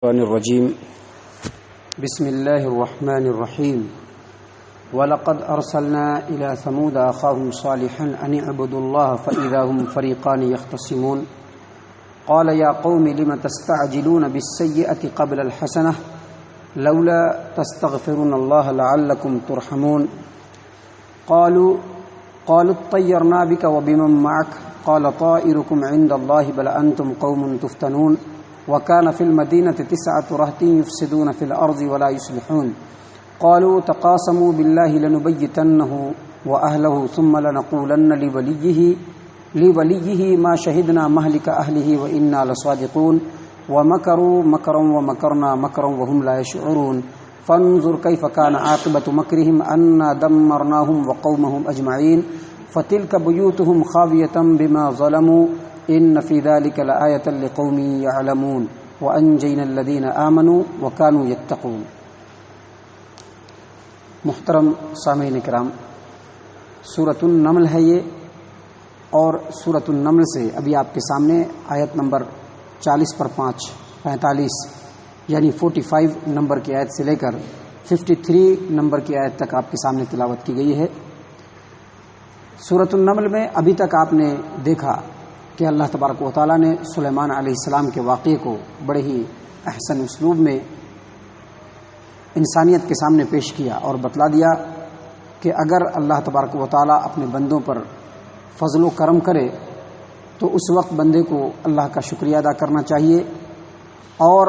الشيطان الرجيم بسم الله الرحمن الرحيم ولقد أرسلنا إلى ثمود أخاهم صالحا أن اعبدوا الله فإذا هم فريقان يختصمون قال يا قوم لم تستعجلون بالسيئة قبل الحسنة لولا تستغفرون الله لعلكم ترحمون قالوا اطيرنا بك وبمن معك قال طائركم عند الله بل أنتم قوم تفتنون وكان في المدينة 9 رهط يفسدون في الأرض ولا يصلحون قالوا تقاسموا بالله لنبيتنه وأهله ثم لنقولن لوليه ما شهدنا مهلك أهله وإنا لصادقون ومكروا مكرا ومكرنا مكرا وهم لا يشعرون فانظر كيف كان عاقبة مكرهم أنا دمرناهم وقومهم أجمعين فتلك بيوتهم خاوية بما ظلموا ان فی ذلک لآیۃ لقوم یعلمون وانجینا الذین آمنوا وکانوا یتقون۔ محترم سامعین کرام، سورۃ النمل ہے یہ، اور سورۃ النمل سے ابھی آپ کے سامنے آیت نمبر 40 پر 45 یعنی 45 نمبر کی آیت سے لے کر 53 نمبر کی آیت تک آپ کے سامنے تلاوت کی گئی ہے۔ سورۃ النمل میں ابھی تک آپ نے دیکھا کہ اللہ تبارک و تعالیٰ نے سلیمان علیہ السلام کے واقعے کو بڑے ہی احسن اسلوب میں انسانیت کے سامنے پیش کیا اور بتلا دیا کہ اگر اللہ تبارک و تعالیٰ اپنے بندوں پر فضل و کرم کرے تو اس وقت بندے کو اللہ کا شکریہ ادا کرنا چاہیے، اور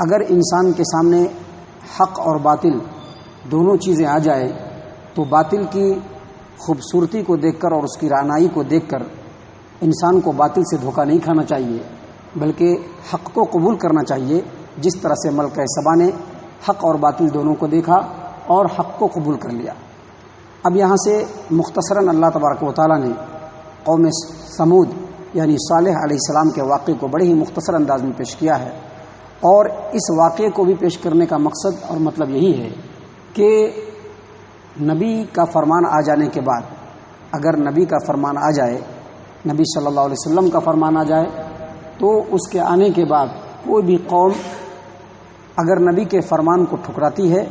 اگر انسان کے سامنے حق اور باطل دونوں چیزیں آ جائے تو باطل کی خوبصورتی کو دیکھ کر اور اس کی رعنائی کو دیکھ کر انسان کو باطل سے دھوکہ نہیں کھانا چاہیے، بلکہ حق کو قبول کرنا چاہیے، جس طرح سے ملکہ سبا نے حق اور باطل دونوں کو دیکھا اور حق کو قبول کر لیا۔ اب یہاں سے مختصراً اللہ تبارک و تعالیٰ نے قوم ثمود یعنی صالح علیہ السلام کے واقعے کو بڑے ہی مختصر انداز میں پیش کیا ہے، اور اس واقعے کو بھی پیش کرنے کا مقصد اور مطلب یہی ہے کہ نبی کا فرمان آ جانے کے بعد، اگر نبی کا فرمان آ جائے، نبی صلی اللہ علیہ وسلم کا فرمان آ جائے، تو اس کے آنے کے بعد کوئی بھی قوم اگر نبی کے فرمان کو ٹھکراتی ہے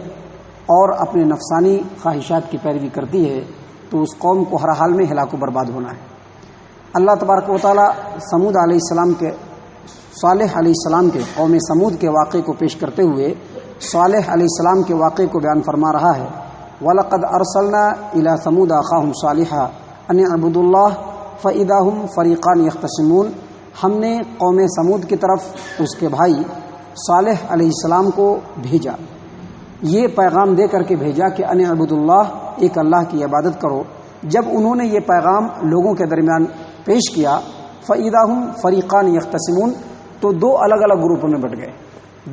اور اپنے نفسانی خواہشات کی پیروی کرتی ہے تو اس قوم کو ہر حال میں ہلاک و برباد ہونا ہے۔ اللہ تبارک و تعالیٰ ثمود علیہ السلام کے صالح علیہ السلام کے قوم ثمود کے واقعے کو پیش کرتے ہوئے صالح علیہ السلام کے واقعے کو بیان فرما رہا ہے۔ وَلَقَدْ أَرْسَلْنَا إِلَى ثَمُودَ أَخَاهُمْ صَالِحًا أَنِ اعْبُدُوا اللَّهَ فَإِذَا هُمْ فَرِيقَانِ يَخْتَصِمُونَ، ہم نے قوم ثمود کی طرف اس کے بھائی صالح علیہ السلام کو بھیجا، یہ پیغام دے کر کے بھیجا کہ ان اعبدوا اللہ، ایک اللہ کی عبادت کرو۔ جب انہوں نے یہ پیغام لوگوں کے درمیان پیش کیا، فَإِذَا هُمْ فَرِيقَانِ يَخْتَصِمُونَ، تو دو الگ الگ گروپوں میں بٹ گئے۔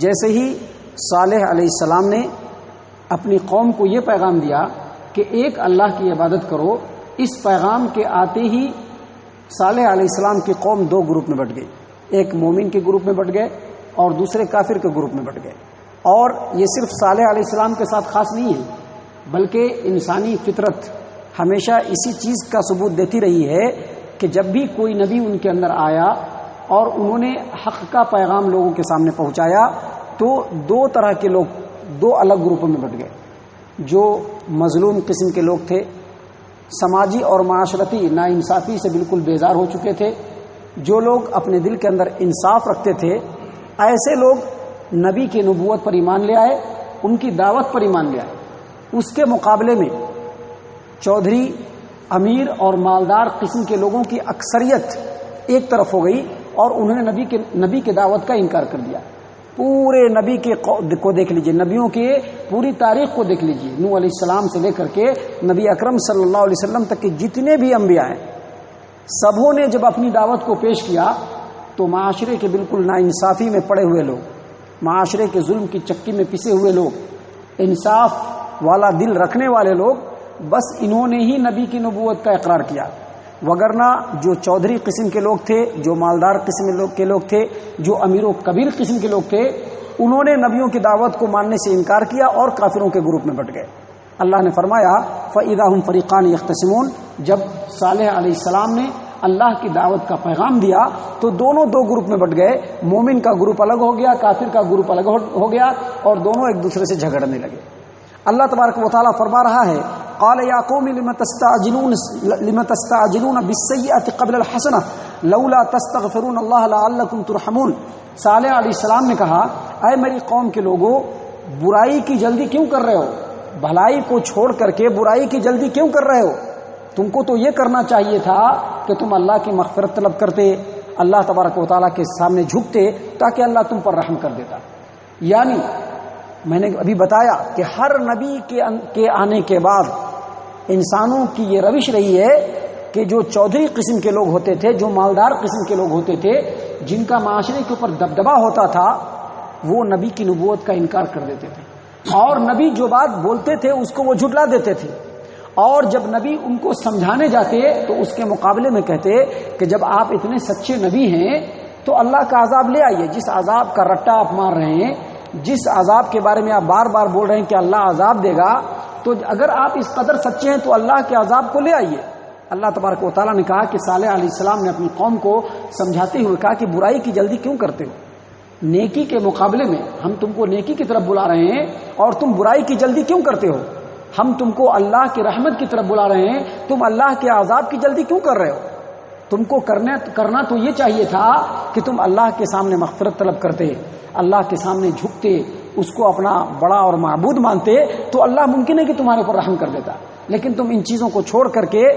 جیسے ہی صالح علیہ السلام نے اپنی قوم کو یہ پیغام دیا کہ ایک اللہ کی عبادت کرو، اس پیغام کے آتے ہی صالح علیہ السلام کی قوم دو گروپ میں بٹ گئی، ایک مومن کے گروپ میں بٹ گئے اور دوسرے کافر کے گروپ میں بٹ گئے۔ اور یہ صرف صالح علیہ السلام کے ساتھ خاص نہیں ہے، بلکہ انسانی فطرت ہمیشہ اسی چیز کا ثبوت دیتی رہی ہے کہ جب بھی کوئی نبی ان کے اندر آیا اور انہوں نے حق کا پیغام لوگوں کے سامنے پہنچایا تو دو طرح کے لوگ دو الگ گروپوں میں بٹ گئے۔ جو مظلوم قسم کے لوگ تھے، سماجی اور معاشرتی ناانصافی سے بالکل بیزار ہو چکے تھے، جو لوگ اپنے دل کے اندر انصاف رکھتے تھے، ایسے لوگ نبی کی نبوت پر ایمان لے آئے، ان کی دعوت پر ایمان لے آئے۔ اس کے مقابلے میں چودھری، امیر اور مالدار قسم کے لوگوں کی اکثریت ایک طرف ہو گئی اور انہوں نے نبی کے دعوت کا انکار کر دیا۔ پورے نبی کے کو دیکھ لیجئے، نبیوں کی پوری تاریخ کو دیکھ لیجئے، نوح علیہ السلام سے لے کر کے نبی اکرم صلی اللہ علیہ وسلم تک کے جتنے بھی انبیاء ہیں، سبوں نے جب اپنی دعوت کو پیش کیا تو معاشرے کے بالکل ناانصافی میں پڑے ہوئے لوگ، معاشرے کے ظلم کی چکی میں پسے ہوئے لوگ، انصاف والا دل رکھنے والے لوگ، بس انہوں نے ہی نبی کی نبوت کا اقرار کیا، وگرنہ جو چودھری قسم کے لوگ تھے، جو مالدار قسم کے لوگ تھے، جو امیر و کبیر قسم کے لوگ تھے، انہوں نے نبیوں کی دعوت کو ماننے سے انکار کیا اور کافروں کے گروپ میں بٹ گئے۔ اللہ نے فرمایا فَإِذَا هُمْ فَرِيقَانِ يَخْتَصِمُونَ، جب صالح علیہ السلام نے اللہ کی دعوت کا پیغام دیا تو دونوں دو گروپ میں بٹ گئے. مومن کا گروپ الگ ہو گیا, کافر کا گروپ الگ ہو گیا, اور دونوں ایک دوسرے سے جھگڑنے لگے. اللہ تبارک و تعالیٰ فرما رہا ہے قال یا قوم لم تستعجلون بالسیئۃ قبل الحسنہ لولا تستغفرون اللہ لعلکم ترحمون. صالح علیہ السلام نے کہا اے میری قوم کے لوگوں, برائی کی جلدی کیوں کر رہے ہو؟ بھلائی کو چھوڑ کر کے برائی کی جلدی کیوں کر رہے ہو؟ تم کو تو یہ کرنا چاہیے تھا کہ تم اللہ کی مغفرت طلب کرتے, اللہ تبارک و تعالیٰ کے سامنے جھکتے تاکہ اللہ تم پر رحم کر دیتا. یعنی میں نے ابھی بتایا کہ ہر نبی کے آنے کے بعد انسانوں کی یہ روش رہی ہے کہ جو چودھری قسم کے لوگ ہوتے تھے, جو مالدار قسم کے لوگ ہوتے تھے, جن کا معاشرے کے اوپر دبدبا ہوتا تھا, وہ نبی کی نبوت کا انکار کر دیتے تھے, اور نبی جو بات بولتے تھے اس کو وہ جھٹلا دیتے تھے. اور جب نبی ان کو سمجھانے جاتے تو اس کے مقابلے میں کہتے کہ جب آپ اتنے سچے نبی ہیں تو اللہ کا عذاب لے آئیے. جس عذاب کا رٹا آپ مار رہے ہیں, جس عذاب کے بارے میں آپ بار بار بول رہے ہیں کہ اللہ عذاب دے گا, تو اگر آپ اس قدر سچے ہیں تو اللہ کے عذاب کو لے آئیے. اللہ تبارک و تعالیٰ نے کہا کہ صالح علیہ السلام نے اپنی قوم کو سمجھاتے ہوئے کہا کہ برائی کی جلدی کیوں کرتے ہو؟ نیکی کے مقابلے میں ہم تم کو نیکی کی طرف بلا رہے ہیں اور تم برائی کی جلدی کیوں کرتے ہو؟ ہم تم کو اللہ کی رحمت کی طرف بلا رہے ہیں, تم اللہ کے عذاب کی جلدی کیوں کر رہے ہو؟ تم کو کرنا تو یہ چاہیے تھا کہ تم اللہ کے سامنے مغفرت طلب کرتے, اللہ کے سامنے جھکتے, اس کو اپنا بڑا اور معبود مانتے, تو اللہ ممکن ہے کہ تمہارے اوپر رحم کر دیتا. لیکن تم ان چیزوں کو چھوڑ کر کے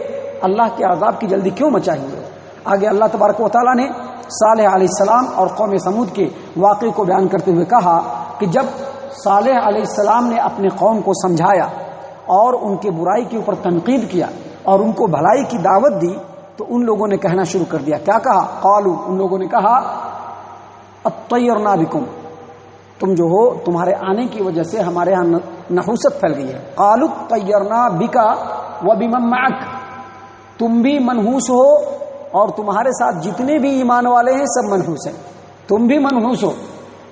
اللہ کے عذاب کی جلدی کیوں مچائی ہو؟ آگے اللہ تبارک و تعالیٰ نے صالح علیہ السلام اور قوم سمود کے واقعے کو بیان کرتے ہوئے کہا کہ جب صالح علیہ السلام نے اپنے قوم کو سمجھایا اور ان کے برائی کے اوپر تنقید کیا اور ان کو بھلائی کی دعوت دی, تو ان لوگوں نے کہنا شروع کر دیا. کیا کہا؟ قالوا, ان لوگوں نے کہا اطیرنا بکم, تم جو ہو تمہارے آنے کی وجہ سے ہمارے ہاں نحوست پھیل گئی ہے. قالوا اطیرنا بک وبمن معک, تم بھی منحوس ہو اور تمہارے ساتھ جتنے بھی ایمان والے ہیں سب منحوس ہیں. تم بھی منحوس ہو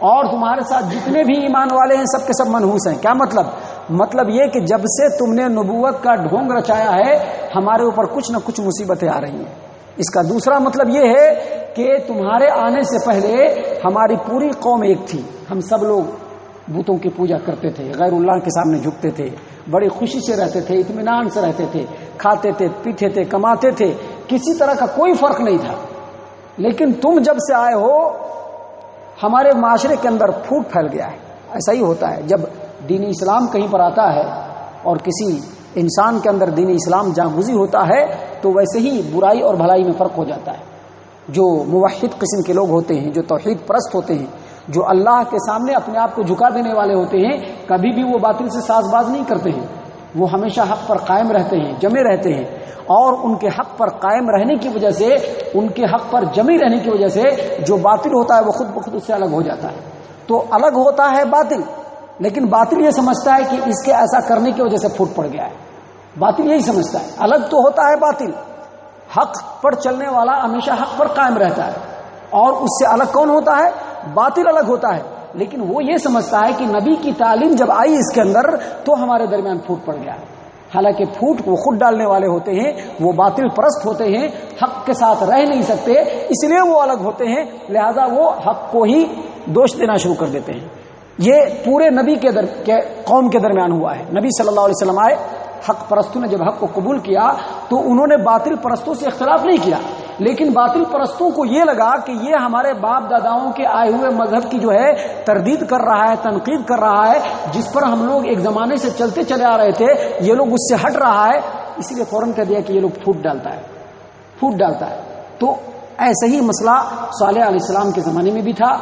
اور تمہارے ساتھ جتنے بھی ایمان والے ہیں سب کے سب منحوس ہیں. کیا مطلب؟ مطلب یہ کہ جب سے تم نے نبوت کا ڈھونگ رچایا ہے ہمارے اوپر کچھ نہ کچھ مصیبتیں آ رہی ہیں. اس کا دوسرا مطلب یہ ہے کہ تمہارے آنے سے پہلے ہماری پوری قوم ایک تھی, ہم سب لوگ بتوں کی پوجا کرتے تھے, غیر اللہ کے سامنے جھکتے تھے, بڑی خوشی سے رہتے تھے, اطمینان سے رہتے تھے, کھاتے تھے, پیتے تھے, کماتے تھے, کسی طرح کا کوئی فرق نہیں تھا. لیکن تم جب سے آئے ہو ہمارے معاشرے کے اندر پھوٹ پھیل گیا ہے. ایسا ہی ہوتا ہے جب دین اسلام کہیں پر آتا ہے اور کسی انسان کے اندر دین اسلام جاگوزی ہوتا ہے تو ویسے ہی برائی اور بھلائی میں فرق ہو جاتا ہے. جو موحد قسم کے لوگ ہوتے ہیں, جو توحید پرست ہوتے ہیں, جو اللہ کے سامنے اپنے آپ کو جھکا دینے والے ہوتے ہیں, کبھی بھی وہ باطل سے ساز باز نہیں کرتے ہیں. وہ ہمیشہ حق پر قائم رہتے ہیں, جمے رہتے ہیں, اور ان کے حق پر قائم رہنے کی وجہ سے, ان کے حق پر جمی رہنے کی وجہ سے جو باطل ہوتا ہے وہ خود بخود اس سے الگ ہو جاتا ہے. تو الگ ہوتا ہے باطل, لیکن باطل یہ سمجھتا ہے کہ اس کے ایسا کرنے کی وجہ سے پھوٹ پڑ گیا ہے. باطل یہی سمجھتا ہے. الگ تو ہوتا ہے باطل, حق پر چلنے والا ہمیشہ حق پر قائم رہتا ہے, اور اس سے الگ کون ہوتا ہے؟ باطل الگ ہوتا ہے. لیکن وہ یہ سمجھتا ہے کہ نبی کی تعلیم جب آئی اس کے اندر تو ہمارے درمیان پھوٹ پڑ گیا ہے. حالانکہ پھوٹ وہ خود ڈالنے والے ہوتے ہیں, وہ باطل پرست ہوتے ہیں, حق کے ساتھ رہ نہیں سکتے, اس لیے وہ الگ ہوتے ہیں, لہذا وہ حق کو ہی دوش دینا شروع کر دیتے ہیں. یہ پورے نبی کے قوم کے درمیان ہوا ہے. نبی صلی اللہ علیہ وسلم آئے, حق پرستوں نے جب حق کو قبول کیا تو انہوں نے باطل پرستوں سے اختلاف نہیں کیا, لیکن باطل پرستوں کو یہ لگا کہ یہ ہمارے باپ داداؤں کے آئے ہوئے مذہب کی جو ہے تردید کر رہا ہے, تنقید کر رہا ہے, جس پر ہم لوگ ایک زمانے سے چلتے چلے آ رہے تھے, یہ لوگ اس سے ہٹ رہا ہے, اسی لیے فوراً کہہ دیا کہ یہ لوگ پھوٹ ڈالتا ہے. تو ایسا ہی مسئلہ صالح علیہ السلام کے زمانے میں بھی تھا.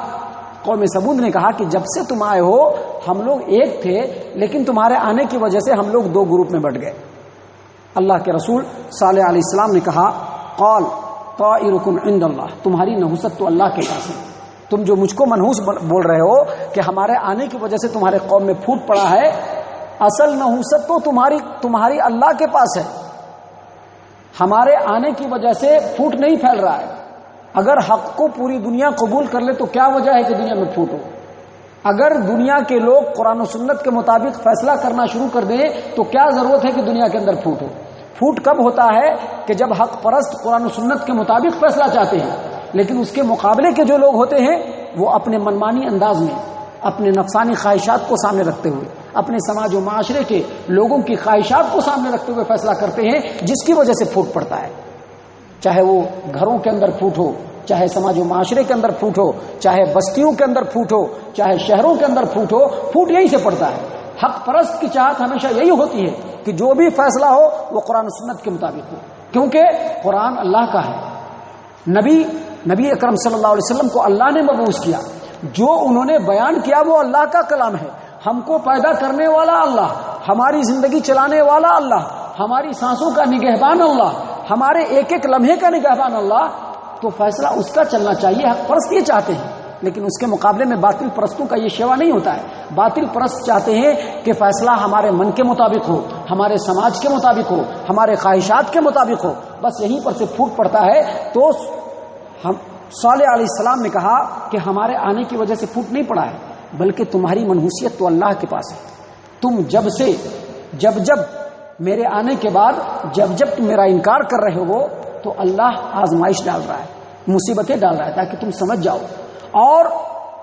قوم سمود نے کہا کہ جب سے تم آئے ہو ہم لوگ ایک تھے, لیکن تمہارے آنے کی وجہ سے ہم لوگ دو گروپ میں بٹ گئے. اللہ کے رسول صالح علیہ السلام نے کہا قال طائرکم عند اللہ, تمہاری نحوست تو اللہ کے پاس ہے. تم جو مجھ کو منحوس بول رہے ہو کہ ہمارے آنے کی وجہ سے تمہارے قوم میں پھوٹ پڑا ہے, اصل نحوست تو تمہاری اللہ کے پاس ہے. ہمارے آنے کی وجہ سے پھوٹ نہیں پھیل رہا ہے. اگر حق کو پوری دنیا قبول کر لے تو کیا وجہ ہے کہ دنیا میں پھوٹ ہو؟ اگر دنیا کے لوگ قرآن و سنت کے مطابق فیصلہ کرنا شروع کر دیں تو کیا ضرورت ہے کہ دنیا کے اندر پھوٹ ہو؟ پھوٹ کب ہوتا ہے کہ جب حق پرست قرآن و سنت کے مطابق فیصلہ چاہتے ہیں، لیکن اس کے مقابلے کے جو لوگ ہوتے ہیں وہ اپنے منمانی انداز میں اپنے نفسانی خواہشات کو سامنے رکھتے ہوئے، اپنے سماج و معاشرے کے لوگوں کی خواہشات کو سامنے رکھتے ہوئے فیصلہ کرتے ہیں، جس کی وجہ سے پھوٹ پڑتا ہے. چاہے وہ گھروں کے اندر پھوٹ ہو، چاہے سماج و معاشرے کے اندر پھوٹ ہو، چاہے بستیوں کے اندر پھوٹ ہو، چاہے شہروں کے اندر پھوٹ ہو، پھوٹ یہیں سے پڑتا ہے. حق پرست کی چاہت ہمیشہ یہی ہوتی ہے کہ جو بھی فیصلہ ہو وہ قرآن و سنت کے مطابق ہو، کیونکہ قرآن اللہ کا ہے. نبی اکرم صلی اللہ علیہ وسلم کو اللہ نے مبعوث کیا، جو انہوں نے بیان کیا وہ اللہ کا کلام ہے. ہم کو پیدا کرنے والا اللہ، ہماری زندگی چلانے والا اللہ، ہماری سانسوں کا نگہبان اللہ، ہمارے ایک ایک لمحے کا نگہبان اللہ، تو فیصلہ اس کا چلنا چاہیے. حق پرست یہ چاہتے ہیں، لیکن اس کے مقابلے میں باطل پرستوں کا یہ شیوا نہیں ہوتا ہے. باطل پرست چاہتے ہیں کہ فیصلہ ہمارے من کے مطابق ہو، ہمارے سماج کے مطابق ہو، ہمارے خواہشات کے مطابق ہو. بس یہیں پر سے پھوٹ پڑتا ہے. تو ہم صالح علیہ السلام نے کہا کہ ہمارے آنے کی وجہ سے پھوٹ نہیں پڑا ہے، بلکہ تمہاری منحوسیت تو اللہ کے پاس ہے. تم جب میرے آنے کے بعد جب تم میرا انکار کر رہے ہو تو اللہ آزمائش ڈال رہا ہے، مصیبتیں ڈال رہا ہے تاکہ تم سمجھ جاؤ. اور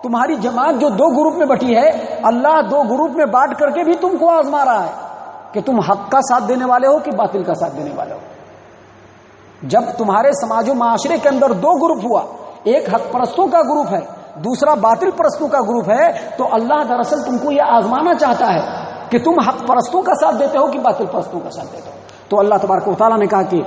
تمہاری جماعت جو 2 گروپ میں بٹی ہے، اللہ 2 گروپ میں بانٹ کر کے بھی تم کو آزما رہا ہے کہ تم حق کا ساتھ دینے والے ہو کہ باطل کا ساتھ دینے والے ہو. جب تمہارے سماج و معاشرے کے اندر 2 گروپ ہوا، ایک حق پرستوں کا گروپ ہے، دوسرا باطل پرستوں کا گروپ ہے، تو اللہ دراصل تم کو یہ آزمانا چاہتا ہے کہ تم حق پرستوں کا ساتھ دیتے ہو کہ باطل پرستوں کا ساتھ دیتے ہو. تو اللہ تبارک و تعالیٰ نے کہا کہ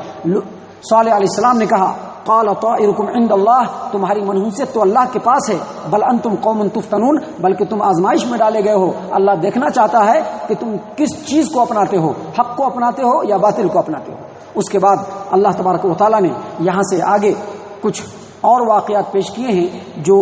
صالح علیہ السلام نے کہا قال طائرکم عند اللہ، تمہاری منحوسیت تو اللہ کے پاس ہے، بل انتم قوم تفتنون، بلکہ تم آزمائش میں ڈالے گئے ہو. اللہ دیکھنا چاہتا ہے کہ تم کس چیز کو اپناتے ہو، حق کو اپناتے ہو یا باطل کو اپناتے ہو. اس کے بعد اللہ تبارک و تعالیٰ نے یہاں سے آگے کچھ اور واقعات پیش کیے ہیں جو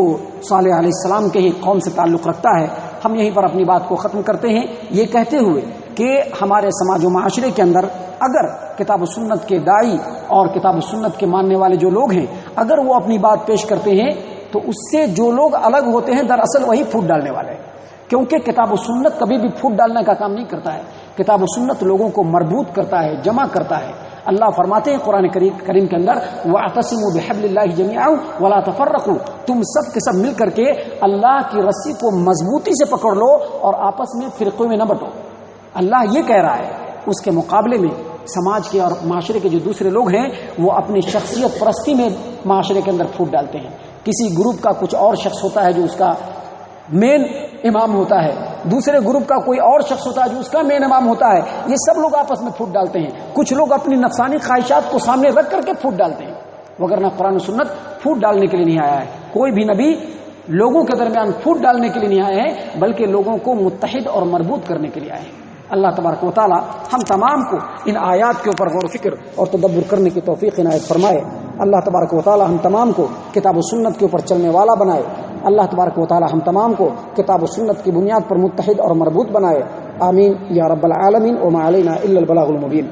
صالح علیہ السلام کے ہی قوم سے تعلق رکھتا ہے. ہم یہیں پر اپنی بات کو ختم کرتے ہیں یہ کہتے ہوئے کہ ہمارے سماج و معاشرے کے اندر اگر کتاب و سنت کے داعی اور کتاب و سنت کے ماننے والے جو لوگ ہیں اگر وہ اپنی بات پیش کرتے ہیں تو اس سے جو لوگ الگ ہوتے ہیں دراصل وہی پھوٹ ڈالنے والے ہیں، کیونکہ کتاب و سنت کبھی بھی پھوٹ ڈالنے کا کام نہیں کرتا ہے. کتاب و سنت لوگوں کو مربوط کرتا ہے، جمع کرتا ہے. اللہ فرماتے ہیں قرآن کریم کے اندر وَاعْتَصِمُوا بِحَبْلِ اللَّهِ جَمِيعًا وَلَا تَفَرَّقُوا، تم سب کے سب مل کر کے اللہ کی رسی کو مضبوطی سے پکڑ لو اور آپس میں فرقوں میں نہ بٹو. اللہ یہ کہہ رہا ہے. اس کے مقابلے میں سماج کے اور معاشرے کے جو دوسرے لوگ ہیں وہ اپنی شخصیت پرستی میں معاشرے کے اندر پھوٹ ڈالتے ہیں. کسی گروپ کا کچھ اور شخص ہوتا ہے جو اس کا مین امام ہوتا ہے، دوسرے گروپ کا کوئی اور شخص ہوتا ہے جو اس کا مین امام ہوتا ہے. یہ سب لوگ آپس میں پھوٹ ڈالتے ہیں. کچھ لوگ اپنی نفسانی خواہشات کو سامنے رکھ کر کے پھوٹ ڈالتے ہیں، وگرنہ قرآن و سنت پھوٹ ڈالنے کے لیے نہیں آیا ہے. کوئی بھی نبی لوگوں کے درمیان پھوٹ ڈالنے کے لیے نہیں آئے ہیں بلکہ لوگوں کو متحد اور مربوط کرنے کے لیے آئے ہیں. اللہ تبارک و تعالی ہم تمام کو ان آیات کے اوپر غور و فکر اور تدبر کرنے کی توفیق عنایت فرمائے. اللہ تبارک و تعالی ہم تمام کو کتاب و سنت کے اوپر چلنے والا بنائے. اللہ تبارک و تعالی ہم تمام کو کتاب و سنت کی بنیاد پر متحد اور مربوط بنائے. آمین یا رب العالمین. وما علینا الا البلاغ المبین.